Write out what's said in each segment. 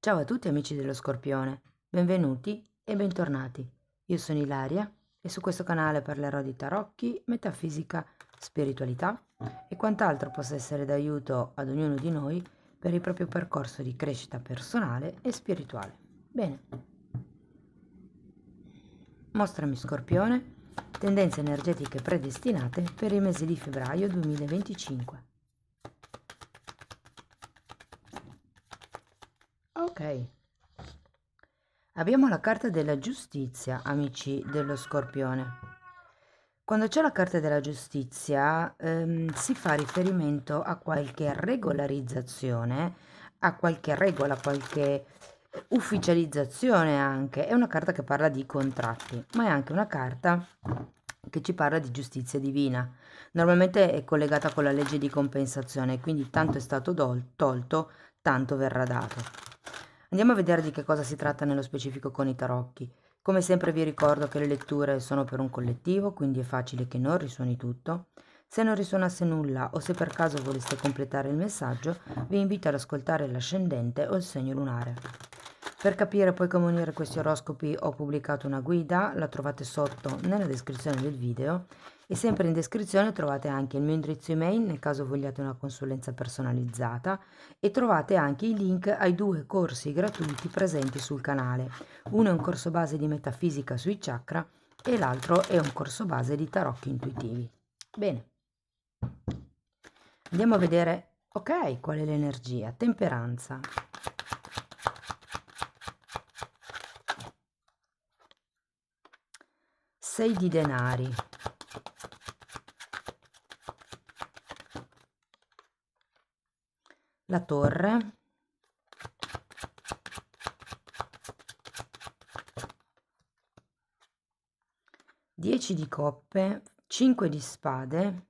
Ciao a tutti amici dello Scorpione, benvenuti e bentornati. Io sono Ilaria e su questo canale parlerò di tarocchi, metafisica, spiritualità e quant'altro possa essere d'aiuto ad ognuno di noi per il proprio percorso di crescita personale e spirituale. Bene, mostrami Scorpione, tendenze energetiche predestinate per il mese di febbraio 2025. Ok. Abbiamo la carta della giustizia, amici dello Scorpione. Quando c'è la carta della giustizia, si fa riferimento a qualche regolarizzazione, a qualche regola, qualche ufficializzazione anche. È una carta che parla di contratti, ma è anche una carta che ci parla di giustizia divina. Normalmente è collegata con la legge di compensazione, quindi tanto è stato tolto, tanto verrà dato. Andiamo a vedere di che cosa si tratta nello specifico con i tarocchi. Come sempre vi ricordo che le letture sono per un collettivo, quindi è facile che non risuoni tutto. Se non risuonasse nulla o se per caso voleste completare il messaggio, vi invito ad ascoltare l'ascendente o il segno lunare. Per capire poi come unire questi oroscopi ho pubblicato una guida, la trovate sotto nella descrizione del video e sempre in descrizione trovate anche il mio indirizzo email nel caso vogliate una consulenza personalizzata e trovate anche i link ai 2 corsi gratuiti presenti sul canale. Uno è un corso base di metafisica sui chakra e l'altro è un corso base di tarocchi intuitivi. Bene, andiamo a vedere, ok, qual è l'energia? Temperanza. Sei di denari. La torre. Dieci di coppe, 5 di spade,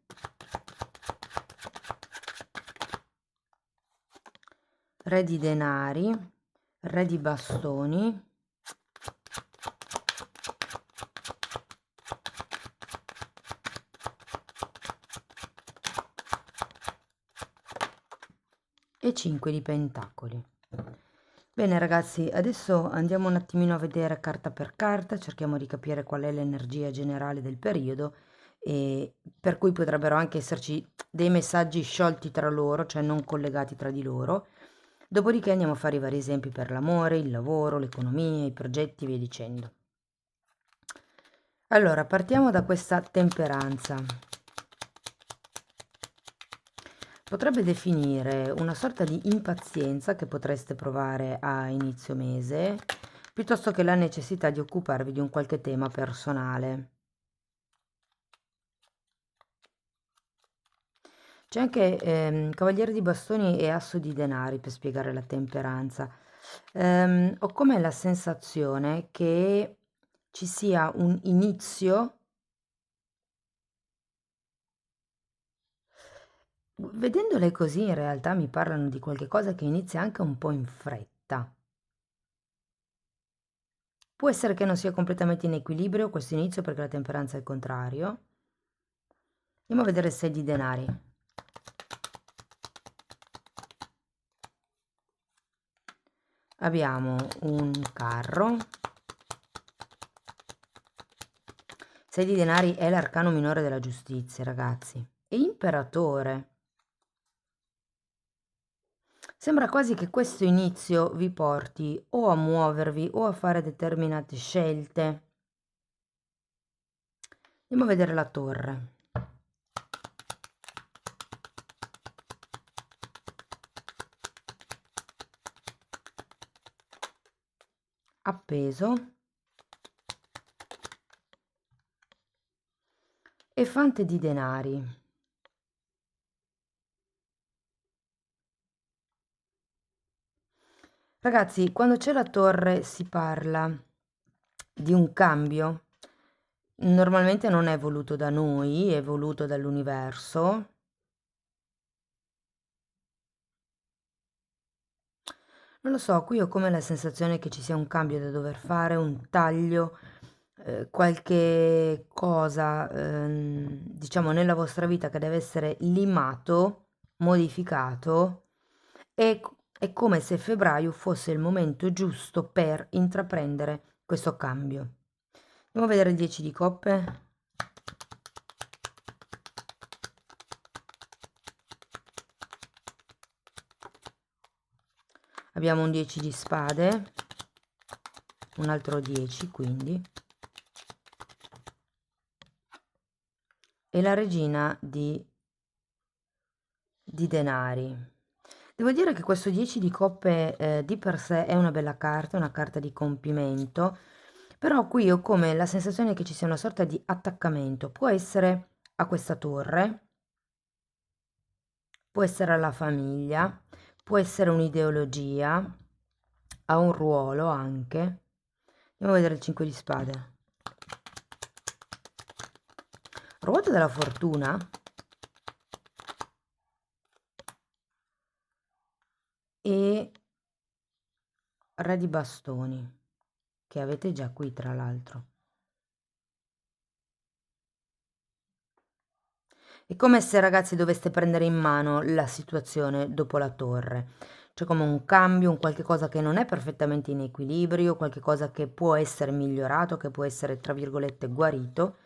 re di denari, re di bastoni, e 5 di pentacoli. Bene ragazzi, adesso andiamo un attimino a vedere carta per carta, cerchiamo di capire qual è l'energia generale del periodo e per cui potrebbero anche esserci dei messaggi sciolti tra loro, cioè non collegati tra di loro. Dopodiché andiamo a fare i vari esempi per l'amore, il lavoro, l'economia, i progetti e via dicendo. Allora, partiamo da questa temperanza. Potrebbe definire una sorta di impazienza che potreste provare a inizio mese, piuttosto che la necessità di occuparvi di un qualche tema personale. C'è anche Cavaliere di Bastoni e Asso di Denari per spiegare la temperanza. Ho come la sensazione che ci sia un inizio. Vedendole così in realtà mi parlano di qualche cosa che inizia anche un po' in fretta. Può essere che non sia completamente in equilibrio questo inizio perché la temperanza è il contrario. Andiamo a vedere 6 di denari. Abbiamo un carro. 6 di denari è l'arcano minore della giustizia, ragazzi. E imperatore. Sembra quasi che questo inizio vi porti o a muovervi o a fare determinate scelte. Andiamo a vedere la torre. Appeso. E fante di denari. Ragazzi, quando c'è la torre si parla di un cambio. Normalmente non è voluto da noi, è voluto dall'universo. Non lo so, qui ho come la sensazione che ci sia un cambio da dover fare, un taglio, qualche cosa, diciamo, nella vostra vita che deve essere limato, modificato e È come se febbraio fosse il momento giusto per intraprendere questo cambio. Andiamo a vedere il 10 di coppe. Abbiamo un 10 di spade, un altro 10 quindi, e la regina di denari. Devo dire che questo 10 di coppe di per sé è una bella carta, una carta di compimento, però qui ho come la sensazione che ci sia una sorta di attaccamento. Può essere a questa torre, può essere alla famiglia, può essere un'ideologia, ha un ruolo anche. Andiamo a vedere il 5 di spade. Ruota della fortuna e re di bastoni, che avete già qui tra l'altro. È come se, ragazzi, doveste prendere in mano la situazione dopo la torre. C'è come un cambio, un qualche cosa che non è perfettamente in equilibrio, qualche cosa che può essere migliorato, che può essere, tra virgolette, guarito.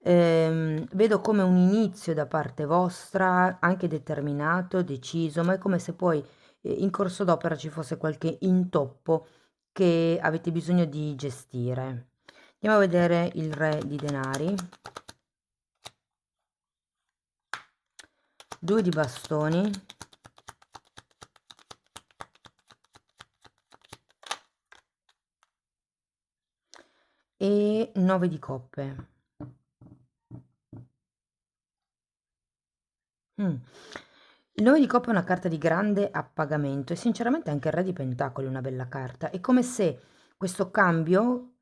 Vedo come un inizio da parte vostra, anche determinato, deciso, ma è come se poi in corso d'opera ci fosse qualche intoppo che avete bisogno di gestire. Andiamo a vedere il re di denari. 2 di bastoni e 9 di coppe. Il 9 di coppe è una carta di grande appagamento e sinceramente anche il re di pentacoli è una bella carta. È come se questo cambio,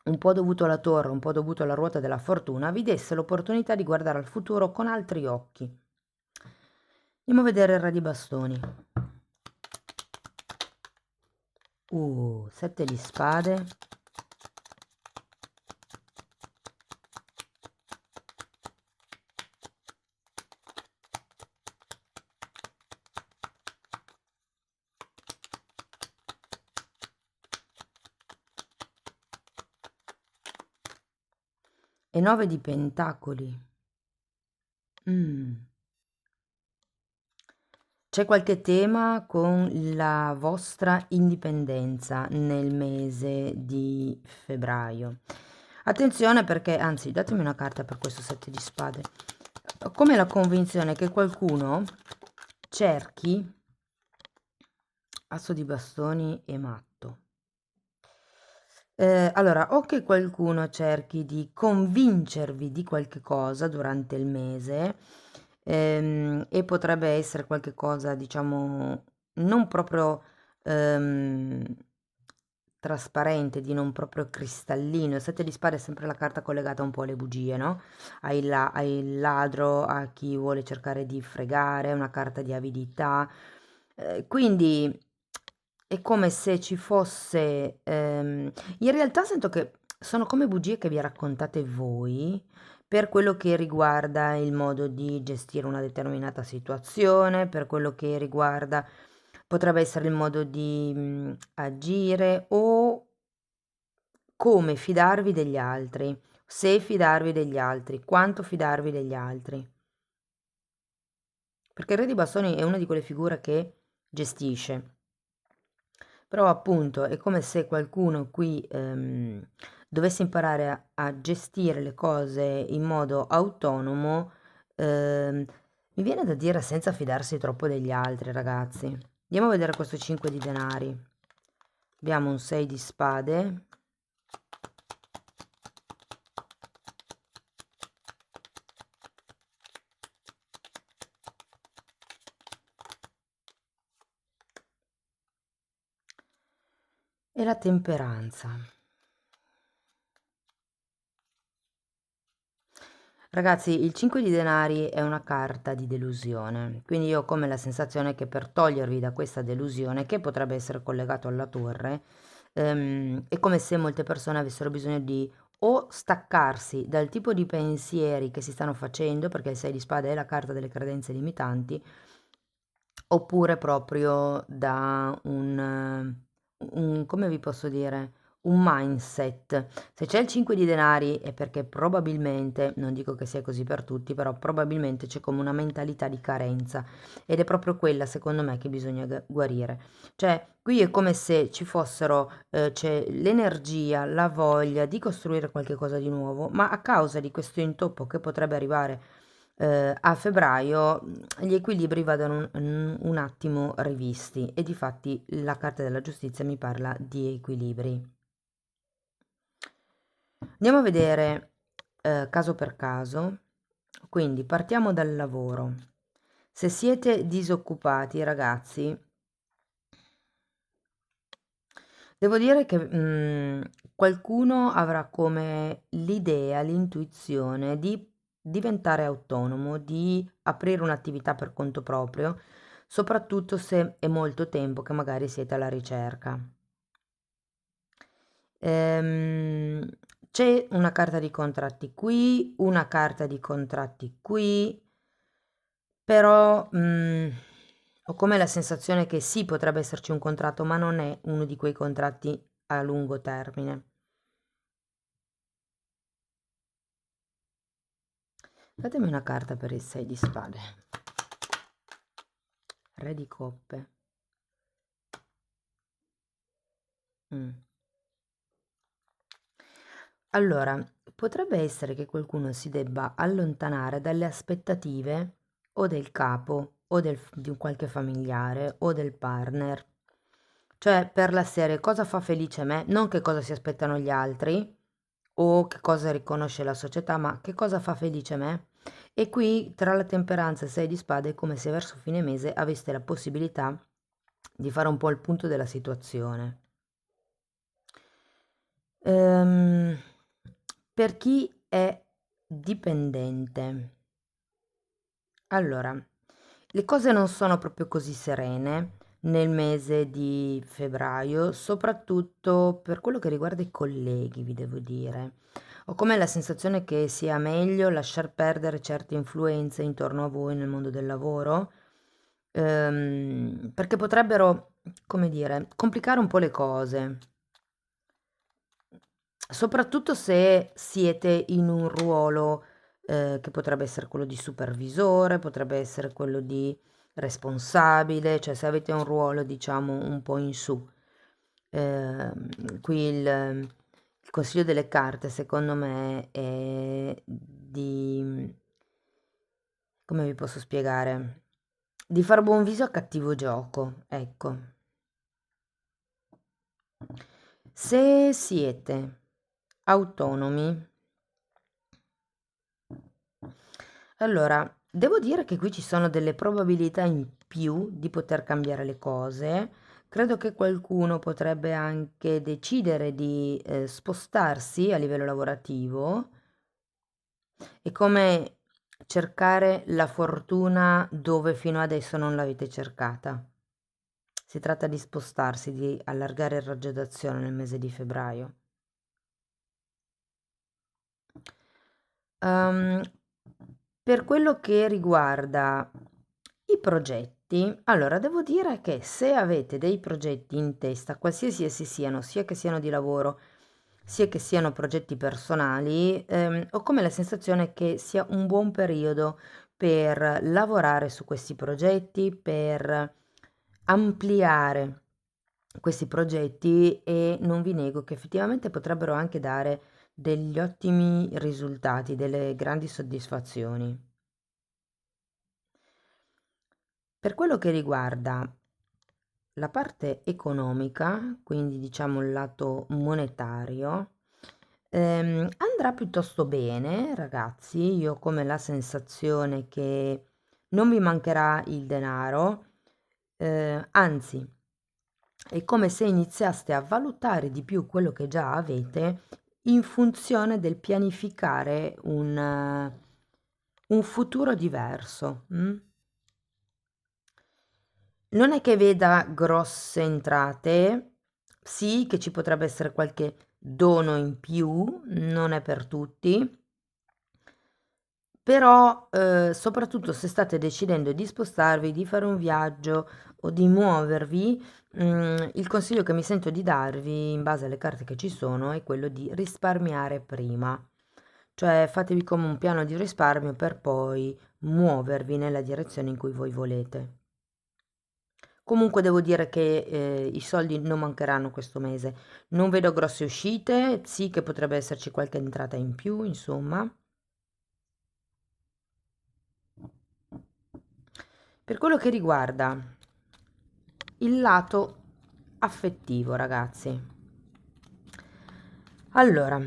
un po' dovuto alla torre, un po' dovuto alla ruota della fortuna, vi desse l'opportunità di guardare al futuro con altri occhi. Andiamo a vedere il re di bastoni. 7 di spade. E 9 di pentacoli. C'è qualche tema con la vostra indipendenza nel mese di febbraio. Attenzione perché, anzi, datemi una carta per questo 7 di spade. Ho come la convinzione che qualcuno cerchi asso di bastoni e matto. Allora, o che qualcuno cerchi di convincervi di qualche cosa durante il mese, e potrebbe essere qualche cosa, diciamo, non proprio ehm, trasparente, di non proprio cristallino. Il 7 di spade è sempre la carta collegata un po' alle bugie, no? Al ladro, a chi vuole cercare di fregare, una carta di avidità. Quindi è come se ci fosse, in realtà sento che sono come bugie che vi raccontate voi per quello che riguarda il modo di gestire una determinata situazione, per quello che riguarda, potrebbe essere il modo di agire o come fidarvi degli altri, se fidarvi degli altri, quanto fidarvi degli altri. Perché il re di bastoni è una di quelle figure che gestisce. Però appunto è come se qualcuno qui dovesse imparare a gestire le cose in modo autonomo, ehm, mi viene da dire senza fidarsi troppo degli altri, ragazzi. Andiamo a vedere questo 5 di denari. Abbiamo un 6 di spade. E la temperanza. Ragazzi, il 5 di denari è una carta di delusione, quindi io ho come la sensazione che per togliervi da questa delusione, che potrebbe essere collegato alla torre, è come se molte persone avessero bisogno di o staccarsi dal tipo di pensieri che si stanno facendo, perché il 6 di spade è la carta delle credenze limitanti, oppure proprio da come vi posso dire, un mindset. Se c'è il 5 di denari è perché probabilmente, non dico che sia così per tutti, però probabilmente c'è come una mentalità di carenza ed è proprio quella, secondo me, che bisogna guarire. Cioè, qui è come se ci fossero, c'è l'energia, la voglia di costruire qualche cosa di nuovo, ma a causa di questo intoppo che potrebbe arrivare a febbraio, gli equilibri vadano un attimo rivisti e difatti la Carta della Giustizia mi parla di equilibri. Andiamo a vedere caso per caso. Quindi partiamo dal lavoro. Se siete disoccupati, ragazzi, devo dire che qualcuno avrà come l'idea, l'intuizione di diventare autonomo, di aprire un'attività per conto proprio, soprattutto se è molto tempo che magari siete alla ricerca. Ehm, c'è una carta di contratti qui, una carta di contratti qui, però ho come la sensazione che sì, potrebbe esserci un contratto, ma non è uno di quei contratti a lungo termine. Datemi una carta per il 6 di spade. Re di coppe. Mm. Allora, potrebbe essere che qualcuno si debba allontanare dalle aspettative o del capo o di un qualche familiare o del partner. Cioè, per la serie, cosa fa felice me? Non che cosa si aspettano gli altri o che cosa riconosce la società, ma che cosa fa felice me? E qui, tra la temperanza e il 6 di spade, è come se verso fine mese aveste la possibilità di fare un po' il punto della situazione. Ehm, per chi è dipendente, allora, le cose non sono proprio così serene nel mese di febbraio, soprattutto per quello che riguarda i colleghi, vi devo dire. Ho come la sensazione che sia meglio lasciar perdere certe influenze intorno a voi nel mondo del lavoro, perché potrebbero, come dire, complicare un po' le cose. Soprattutto se siete in un ruolo, che potrebbe essere quello di supervisore, potrebbe essere quello di responsabile, cioè se avete un ruolo diciamo un po' in su. Qui il consiglio delle carte secondo me è di, come vi posso spiegare? Di far buon viso a cattivo gioco, ecco. Se siete autonomi, allora, devo dire che qui ci sono delle probabilità in più di poter cambiare le cose. Credo che qualcuno potrebbe anche decidere di spostarsi a livello lavorativo. È come cercare la fortuna dove fino adesso non l'avete cercata. Si tratta di spostarsi, di allargare il raggio d'azione nel mese di febbraio. Ehm, per quello che riguarda i progetti, allora devo dire che se avete dei progetti in testa, qualsiasi essi siano, sia che siano di lavoro, sia che siano progetti personali, ho come la sensazione che sia un buon periodo per lavorare su questi progetti, per ampliare questi progetti e non vi nego che effettivamente potrebbero anche dare degli ottimi risultati, delle grandi soddisfazioni. Per quello che riguarda la parte economica, quindi diciamo il lato monetario, andrà piuttosto bene, ragazzi. Io ho come la sensazione che non vi mancherà il denaro, anzi, è come se iniziaste a valutare di più quello che già avete in funzione del pianificare un futuro diverso. Non è che veda grosse entrate, sì che ci potrebbe essere qualche dono in più, non è per tutti, però soprattutto se state decidendo di spostarvi, di fare un viaggio o di muovervi, il consiglio che mi sento di darvi in base alle carte che ci sono è quello di risparmiare prima. Cioè fatevi come un piano di risparmio per poi muovervi nella direzione in cui voi volete. Comunque devo dire che i soldi non mancheranno questo mese. Non vedo grosse uscite, sì che potrebbe esserci qualche entrata in più, insomma. Per quello che riguarda il lato affettivo, ragazzi. Allora,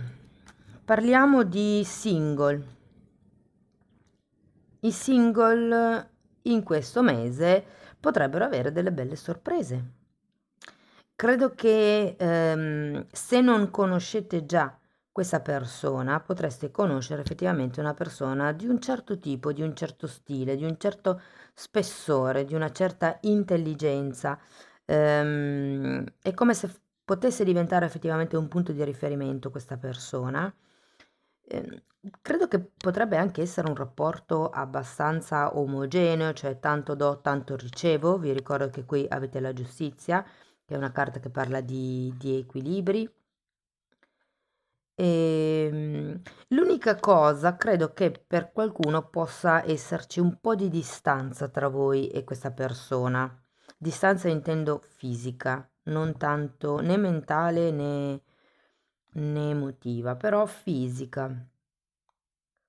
parliamo di single. I single in questo mese potrebbero avere delle belle sorprese. Credo che se non conoscete già questa persona, potreste conoscere effettivamente una persona di un certo tipo, di un certo stile, di un certo spessore, di una certa intelligenza. È come se potesse diventare effettivamente un punto di riferimento questa persona. Ehm, Credo che potrebbe anche essere un rapporto abbastanza omogeneo, cioè tanto do, tanto ricevo. Vi ricordo che qui avete la giustizia, che è una carta che parla di equilibri. L'unica cosa, credo che per qualcuno possa esserci un po' di distanza tra voi e questa persona. Distanza intendo fisica, non tanto né mentale né emotiva, però fisica.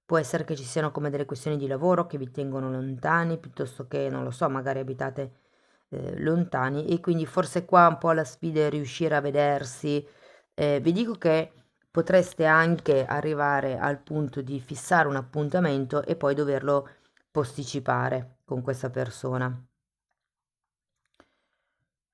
Può essere che ci siano come delle questioni di lavoro che vi tengono lontani, piuttosto che, non lo so, magari abitate lontani e quindi forse qua un po' la sfida è riuscire a vedersi. Vi dico che potreste anche arrivare al punto di fissare un appuntamento e poi doverlo posticipare con questa persona.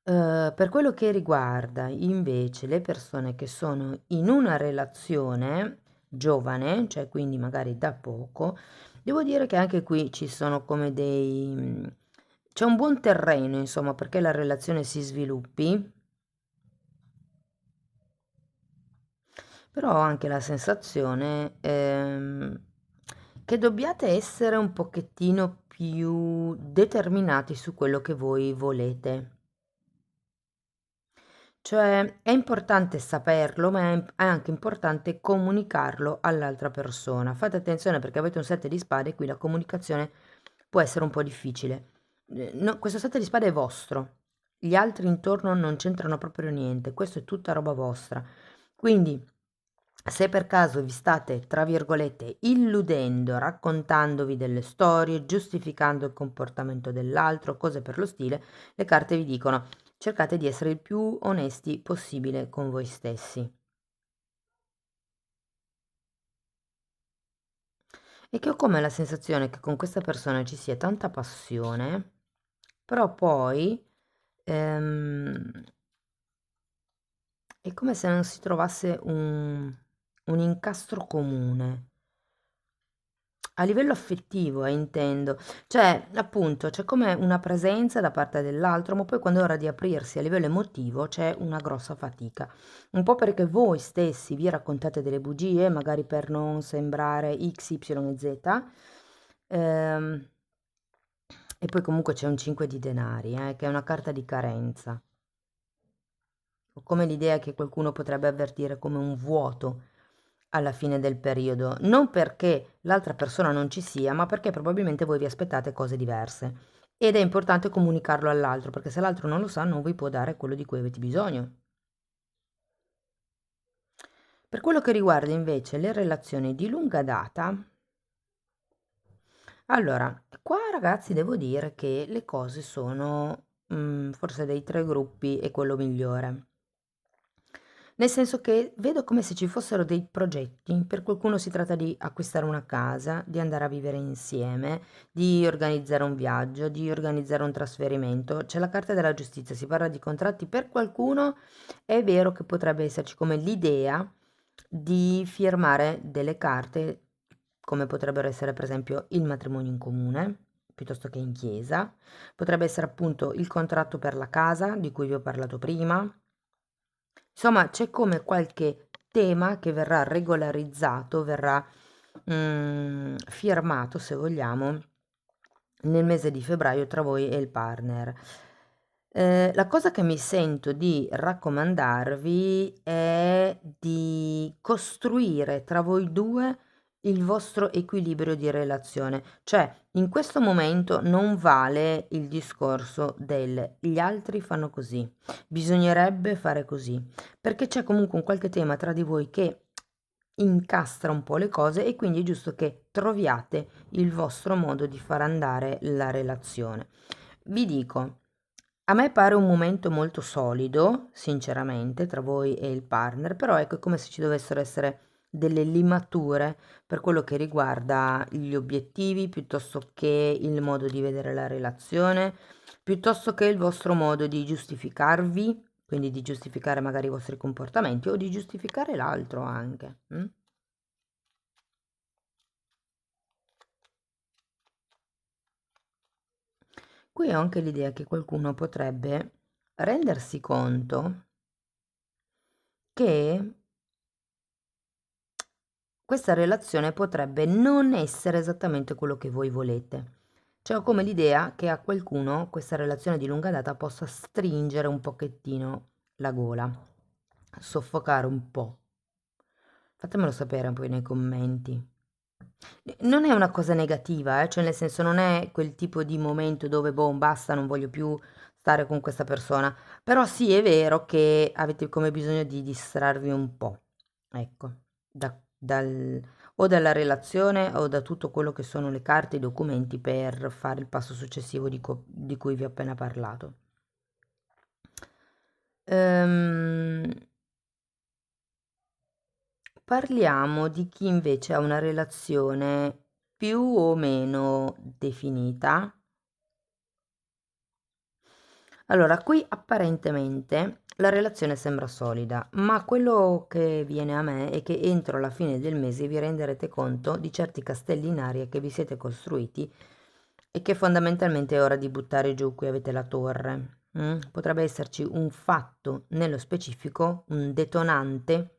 Per quello che riguarda invece le persone che sono in una relazione giovane, cioè quindi magari da poco, devo dire che anche qui ci sono come c'è un buon terreno, insomma, perché la relazione si sviluppi, però ho anche la sensazione che dobbiate essere un pochettino più determinati su quello che voi volete. Cioè è importante saperlo, ma è anche importante comunicarlo all'altra persona. Fate attenzione perché avete un 7 di spade e qui la comunicazione può essere un po' difficile. Questo 7 di spade è vostro, gli altri intorno non c'entrano proprio niente, questo è tutta roba vostra. Quindi, se per caso vi state, tra virgolette, illudendo, raccontandovi delle storie, giustificando il comportamento dell'altro, cose per lo stile, le carte vi dicono cercate di essere il più onesti possibile con voi stessi. E che ho come la sensazione che con questa persona ci sia tanta passione, però poi ehm, è come se non si trovasse un incastro comune. A livello affettivo, intendo. Cioè, appunto, c'è come una presenza da parte dell'altro, ma poi quando è ora di aprirsi a livello emotivo c'è una grossa fatica. Un po' perché voi stessi vi raccontate delle bugie, magari per non sembrare X, Y e Z. Ehm, e poi comunque c'è un 5 di denari, che è una carta di carenza. Ho come l'idea che qualcuno potrebbe avvertire come un vuoto alla fine del periodo, non perché l'altra persona non ci sia, ma perché probabilmente voi vi aspettate cose diverse. Ed è importante comunicarlo all'altro, perché se l'altro non lo sa, non vi può dare quello di cui avete bisogno. Per quello che riguarda invece le relazioni di lunga data, allora, qua ragazzi devo dire che le cose sono, forse dei tre gruppi è quello migliore. Nel senso che vedo come se ci fossero dei progetti, per qualcuno si tratta di acquistare una casa, di andare a vivere insieme, di organizzare un viaggio, di organizzare un trasferimento. C'è la carta della giustizia, si parla di contratti. Per qualcuno è vero che potrebbe esserci come l'idea di firmare delle carte, come potrebbero essere per esempio il matrimonio in comune, piuttosto che in chiesa. Potrebbe essere appunto il contratto per la casa, di cui vi ho parlato prima. Insomma, c'è come qualche tema che verrà regolarizzato, verrà firmato, se vogliamo, nel mese di febbraio tra voi e il partner. La cosa che mi sento di raccomandarvi è di costruire tra voi due il vostro equilibrio di relazione. Cioè, in questo momento non vale il discorso del gli altri fanno così, bisognerebbe fare così, perché c'è comunque un qualche tema tra di voi che incastra un po' le cose e quindi è giusto che troviate il vostro modo di far andare la relazione. Vi dico, a me pare un momento molto solido, sinceramente, tra voi e il partner, però ecco, è come se ci dovessero essere delle limature per quello che riguarda gli obiettivi, piuttosto che il modo di vedere la relazione, piuttosto che il vostro modo di giustificarvi, quindi di giustificare magari i vostri comportamenti o di giustificare l'altro anche. Qui ho anche l'idea che qualcuno potrebbe rendersi conto che questa relazione potrebbe non essere esattamente quello che voi volete. Cioè ho come l'idea che a qualcuno questa relazione di lunga data possa stringere un pochettino la gola, soffocare un po'. Fatemelo sapere poi nei commenti. Non è una cosa negativa, cioè nel senso non è quel tipo di momento dove boh, basta, non voglio più stare con questa persona, però sì è vero che avete come bisogno di distrarvi un po', ecco, o dalla relazione o da tutto quello che sono le carte e i documenti per fare il passo successivo di cui vi ho appena parlato. Ehm, Parliamo di chi invece ha una relazione più o meno definita. Allora, qui apparentemente la relazione sembra solida, ma quello che viene a me è che entro la fine del mese vi renderete conto di certi castelli in aria che vi siete costruiti e che fondamentalmente è ora di buttare giù. Qui avete la torre. Potrebbe esserci un fatto nello specifico, un detonante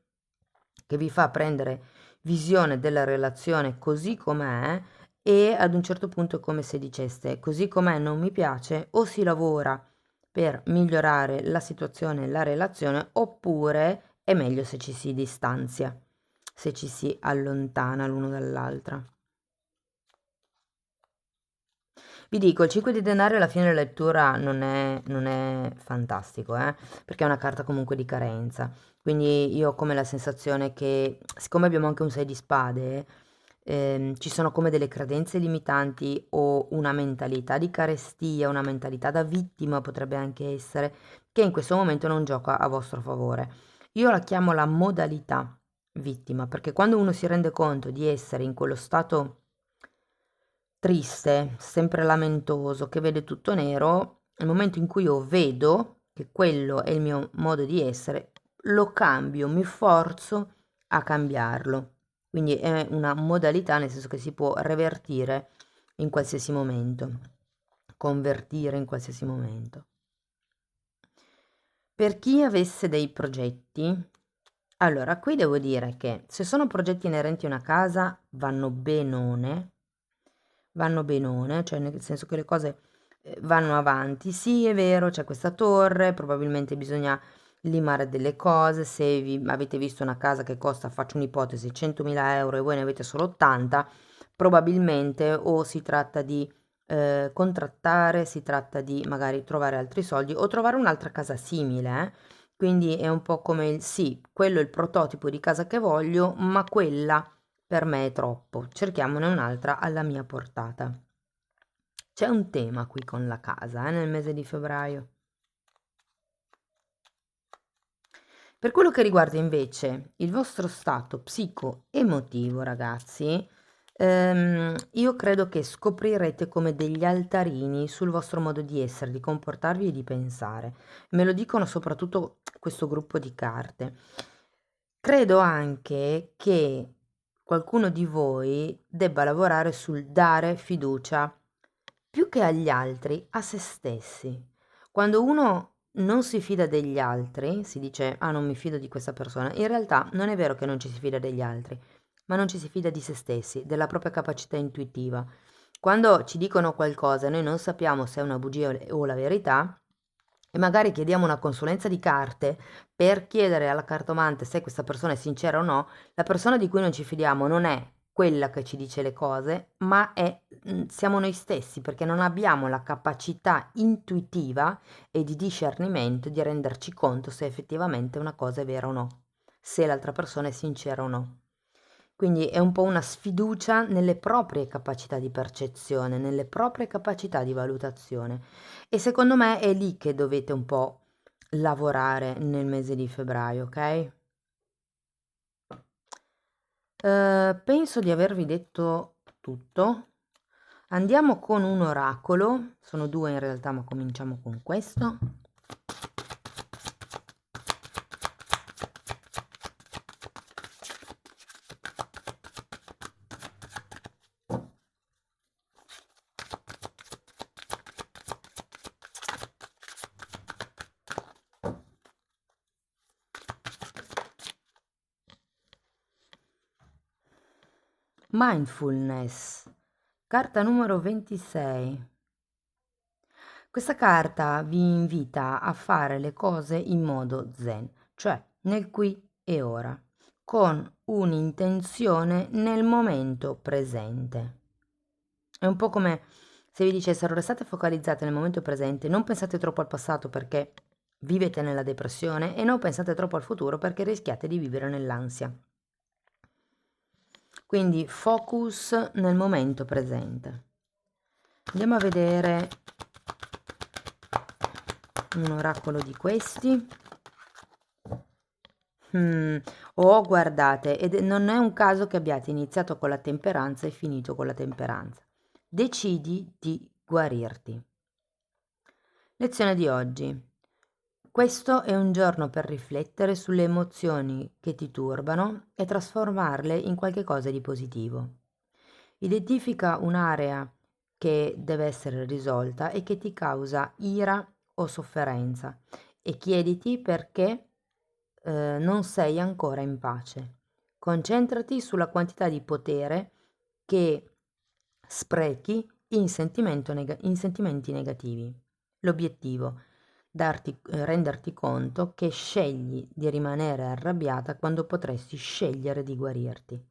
che vi fa prendere visione della relazione così com'è e ad un certo punto è come se diceste così com'è non mi piace, o si lavora per migliorare la situazione, la relazione, oppure è meglio se ci si distanzia, se ci si allontana l'uno dall'altra. Vi dico, il 5 di denari alla fine della lettura non è fantastico, perché è una carta comunque di carenza. Quindi io ho come la sensazione che, siccome abbiamo anche un 6 di spade, ci sono come delle credenze limitanti o una mentalità di carestia, una mentalità da vittima potrebbe anche essere, che in questo momento non gioca a vostro favore. Io la chiamo la modalità vittima, perché quando uno si rende conto di essere in quello stato triste, sempre lamentoso, che vede tutto nero, nel momento in cui io vedo che quello è il mio modo di essere, lo cambio, mi forzo a cambiarlo. Quindi è una modalità, nel senso che si può revertire in qualsiasi momento, convertire in qualsiasi momento. Per chi avesse dei progetti, allora qui devo dire che se sono progetti inerenti a una casa vanno benone, cioè nel senso che le cose vanno avanti. Sì, è vero, c'è questa torre, probabilmente bisogna limare delle cose. Se avete visto una casa che costa, faccio un'ipotesi, 100.000 euro e voi ne avete solo 80, probabilmente o si tratta di contrattare, si tratta di magari trovare altri soldi o trovare un'altra casa simile, Quindi è un po' come il sì, quello è il prototipo di casa che voglio, ma quella per me è troppo, cerchiamone un'altra alla mia portata. C'è un tema qui con la casa, nel mese di febbraio. Per quello che riguarda invece il vostro stato psico-emotivo, ragazzi, io credo che scoprirete come degli altarini sul vostro modo di essere, di comportarvi e di pensare. Me lo dicono soprattutto questo gruppo di carte. Credo anche che qualcuno di voi debba lavorare sul dare fiducia più che agli altri, a se stessi. Quando uno non si fida degli altri, si dice, ah, non mi fido di questa persona, in realtà non è vero che non ci si fida degli altri, ma non ci si fida di se stessi, della propria capacità intuitiva. Quando ci dicono qualcosa e noi non sappiamo se è una bugia o la verità, e magari chiediamo una consulenza di carte per chiedere alla cartomante se questa persona è sincera o no, la persona di cui non ci fidiamo non è quella che ci dice le cose, ma siamo noi stessi, perché non abbiamo la capacità intuitiva e di discernimento di renderci conto se effettivamente una cosa è vera o no, se l'altra persona è sincera o no. Quindi è un po' una sfiducia nelle proprie capacità di percezione, nelle proprie capacità di valutazione. E secondo me è lì che dovete un po' lavorare nel mese di febbraio, ok? Penso di avervi detto tutto. Andiamo con un oracolo, sono due in realtà, ma cominciamo con questo. Mindfulness, carta numero 26. Questa carta vi invita a fare le cose in modo zen, cioè nel qui e ora, con un'intenzione nel momento presente. È un po' come se vi dicessero: restate focalizzate nel momento presente, non pensate troppo al passato perché vivete nella depressione, e non pensate troppo al futuro perché rischiate di vivere nell'ansia. Quindi focus nel momento presente. Andiamo a vedere un oracolo di questi. Oh, guardate, ed non è un caso che abbiate iniziato con la temperanza e finito con la temperanza. Decidi di guarirti. Lezione di oggi. Questo è un giorno per riflettere sulle emozioni che ti turbano e trasformarle in qualche cosa di positivo. Identifica un'area che deve essere risolta e che ti causa ira o sofferenza e chiediti perché non sei ancora in pace. Concentrati sulla quantità di potere che sprechi in sentimenti negativi. L'obiettivo: renderti conto che scegli di rimanere arrabbiata quando potresti scegliere di guarirti.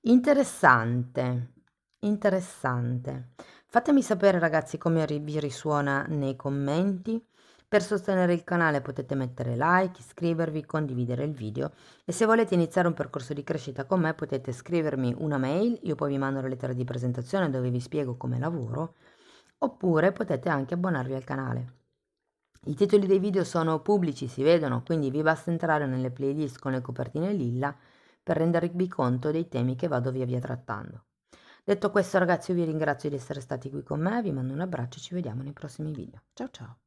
Interessante, interessante. Fatemi sapere ragazzi come vi risuona nei commenti. Per sostenere il canale potete mettere like, iscrivervi, condividere il video, e se volete iniziare un percorso di crescita con me potete scrivermi una mail, io poi vi mando la lettera di presentazione dove vi spiego come lavoro, oppure potete anche abbonarvi al canale. I titoli dei video sono pubblici, si vedono, quindi vi basta entrare nelle playlist con le copertine lilla per rendervi conto dei temi che vado via via trattando. Detto questo ragazzi, io vi ringrazio di essere stati qui con me, vi mando un abbraccio e ci vediamo nei prossimi video. Ciao ciao!